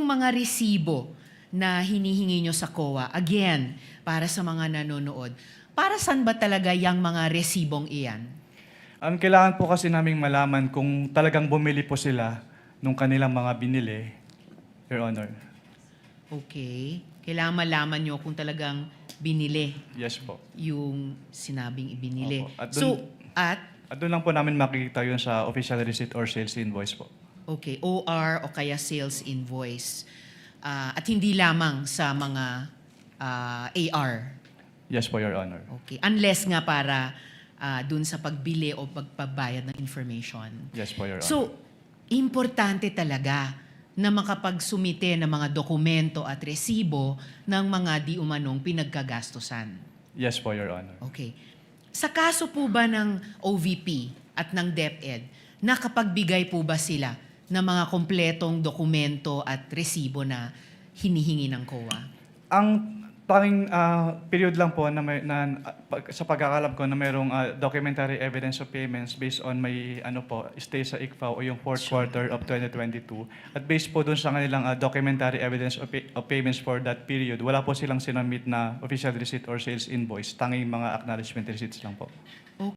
yung mga resibo na hinihingi nyo sa COA, again, para sa mga nanonood, para saan ba talaga yung mga resibong iyan? Kailangan po kasi naming malaman kung talagang bumili po sila nung kanilang mga binili, Your Honor. Okay. Kailangan malaman nyo kung talagang binili Yes po. yung sinabing ibinili. Opo. At At doon lang po namin makikita yun sa official receipt or sales invoice po. okay, OR o kaya sales invoice. At hindi lamang sa mga AR. Yes po, Your Honor. Okay. Unless nga para dun sa pagbili o pagpabayad ng information. Yes po, Your Honor. So, importante talaga na makapagsumite ng mga dokumento at resibo ng mga di umanong pinagkagastusan. Yes po, Your Honor. Okay. Sa kaso po ba ng OVP at ng DepEd, nakapagbigay po ba sila ng mga kompletong dokumento at resibo na hinihingi ng COA? Ang tanging period lang po sa pagkakalam ko na mayroong documentary evidence of payments based on may stay sa ICFAO o yung fourth quarter of 2022. At based po dun sa kanilang documentary evidence of payments for that period, wala po silang sinamit na official receipt or sales invoice, tanging mga acknowledgement receipts lang po.